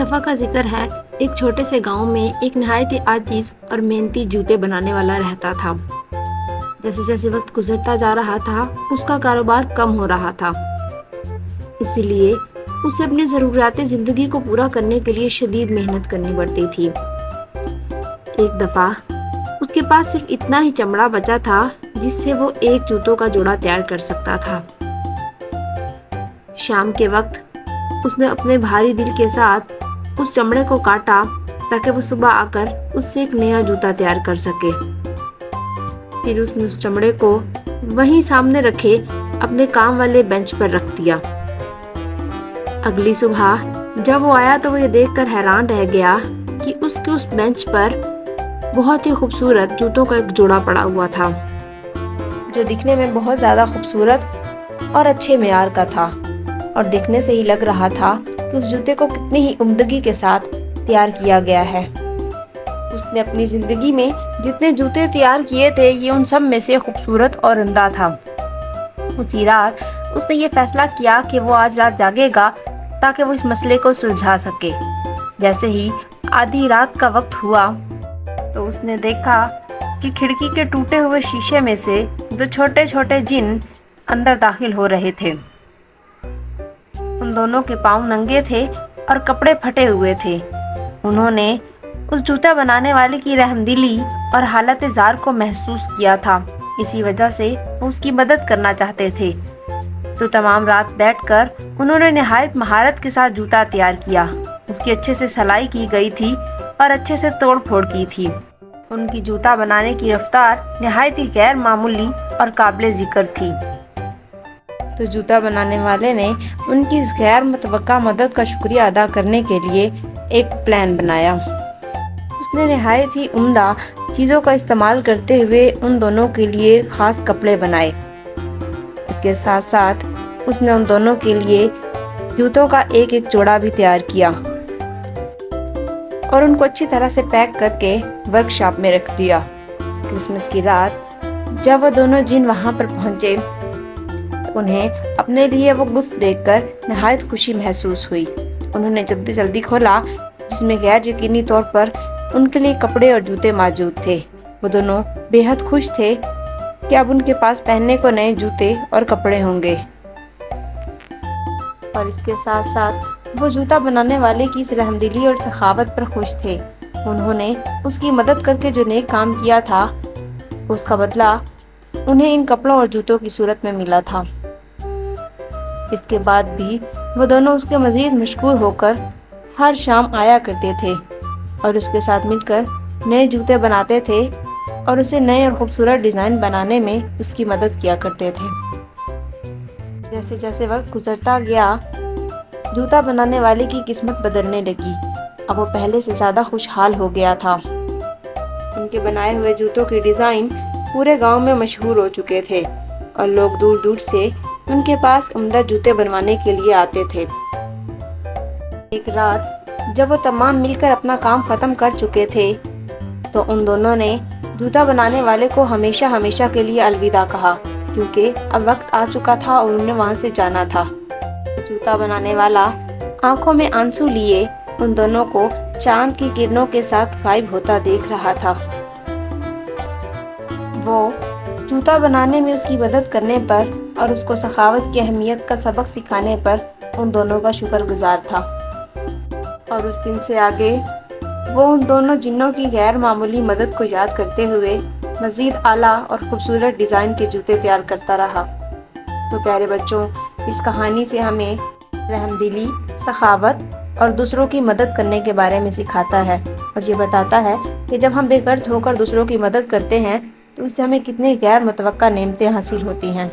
दफ़ा का जिक्र है, एक छोटे से गांव में एक नहायत ही आजीज और मेहनती जूते बनाने वाला रहता था। जैसे जैसे वक्त गुजरता जा रहा था, उसका कारोबार कम हो रहा था। इसीलिए उसे अपनी ज़रूरियात ज़िंदगी को पूरा करने के लिए शदीद मेहनत करनी पड़ती थी। एक दफ़ा उसके पास सिर्फ इतना ही चमड़ा बचा था जिससे वो एक जूतों का जोड़ा तैयार कर सकता था। शाम के वक्त उसने अपने भारी दिल के साथ उस चमड़े को काटा ताकि वो सुबह आकर उससे एक नया जूता तैयार कर सके। फिर उसने उस चमड़े को वहीं सामने रखे अपने काम वाले बेंच पर रख दिया। अगली सुबह जब वो आया तो वो ये देखकर हैरान रह गया कि उसके उस बेंच पर बहुत ही खूबसूरत जूतों का एक जोड़ा पड़ा हुआ था, जो दिखने में बहुत ज़्यादा खूबसूरत और अच्छे मेयार का था और दिखने से ही लग रहा था कि उस जूते को कितनी ही उम्दगी के साथ तैयार किया गया है। उसने अपनी ज़िंदगी में जितने जूते तैयार किए थे, ये उन सब में से खूबसूरत और उम्दा था। उसी रात उसने ये फैसला किया कि वो आज रात जागेगा ताकि वो इस मसले को सुलझा सके। जैसे ही आधी रात का वक्त हुआ तो उसने देखा कि खिड़की के टूटे हुए शीशे में से दो छोटे छोटे जिन अंदर दाखिल हो रहे थे। उन दोनों के पाँव नंगे थे और कपड़े फटे हुए थे। उन्होंने उस जूता बनाने वाले की रहमदिली और हालत ज़ार को महसूस किया था। इसी वजह से वो उसकी मदद करना चाहते थे। तो तमाम रात बैठकर उन्होंने निहायत महारत के साथ जूता तैयार किया। उसकी अच्छे से सिलाई की गई थी और अच्छे से तोड़ फोड़ की थी। उनकी जूता बनाने की रफ्तार निहायत ही गैर मामूली और काबिल ज़िक्र थी। तो जूता बनाने वाले ने उनकी इस गैर मुतवक्का मदद का शुक्रिया अदा करने के लिए एक प्लान बनाया। उसने निहायत ही उम्दा चीज़ों का इस्तेमाल करते हुए उन दोनों के लिए ख़ास कपड़े बनाए। इसके साथ साथ उसने उन दोनों के लिए जूतों का एक एक जोड़ा भी तैयार किया और उनको अच्छी तरह से पैक करके वर्कशॉप में रख दिया। क्रिसमस की रात जब वो दोनों जिन वहाँ पर पहुँचे, उन्हें अपने लिए वो गिफ्ट देखकर नहायत खुशी महसूस हुई। उन्होंने जल्दी जल्दी खोला, जिसमें गैर यकीनी तौर पर उनके लिए कपड़े और जूते मौजूद थे। वो दोनों बेहद खुश थे कि अब उनके पास पहनने को नए जूते और कपड़े होंगे। और इसके साथ साथ वो जूता बनाने वाले की इस रहमदिली और सखावत पर खुश थे। उन्होंने उसकी मदद करके जो नेक काम किया था, उसका बदला उन्हें इन कपड़ों और जूतों की सूरत में मिला था। इसके बाद भी वो दोनों उसके मज़ीद मशहूर होकर हर शाम आया करते थे और उसके साथ मिलकर नए जूते बनाते थे और उसे नए और ख़ूबसूरत डिज़ाइन बनाने में उसकी मदद किया करते थे। जैसे जैसे वक्त गुजरता गया, जूता बनाने वाले की किस्मत बदलने लगी। अब वो पहले से ज़्यादा खुशहाल हो गया था। उनके बनाए हुए जूतों के डिज़ाइन पूरे गांव में मशहूर हो चुके थे और लोग दूर दूर से उनके पास उम्दा जूते बनवाने के लिए आते थे। एक रात जब वो तमाम मिलकर अपना काम ख़त्म कर चुके थे, तो उन दोनों ने जूता बनाने वाले को हमेशा हमेशा के लिए अलविदा कहा, क्योंकि अब वक्त आ चुका था और उन्हें वहाँ से जाना था। जूता बनाने वाला आंखों में आंसू लिए उन दोनों को चांद की किरणों के साथ गायब होता देख रहा था। वो जूता बनाने में उसकी मदद करने पर और उसको सखावत की अहमियत का सबक सिखाने पर उन दोनों का शुक्रगुजार था। और उस दिन से आगे वो उन दोनों जिन्नों की गैर मामूली मदद को याद करते हुए मज़ीद आला और ख़ूबसूरत डिज़ाइन के जूते तैयार करता रहा। तो प्यारे बच्चों, इस कहानी से हमें रहमदिली, सखावत और दूसरों की मदद करने के बारे में सिखाता है और ये बताता है कि जब हम बेगर्ज होकर दूसरों की मदद करते हैं तो उससे हमें कितनी गैर मुतवक्का नेमतें हासिल होती हैं।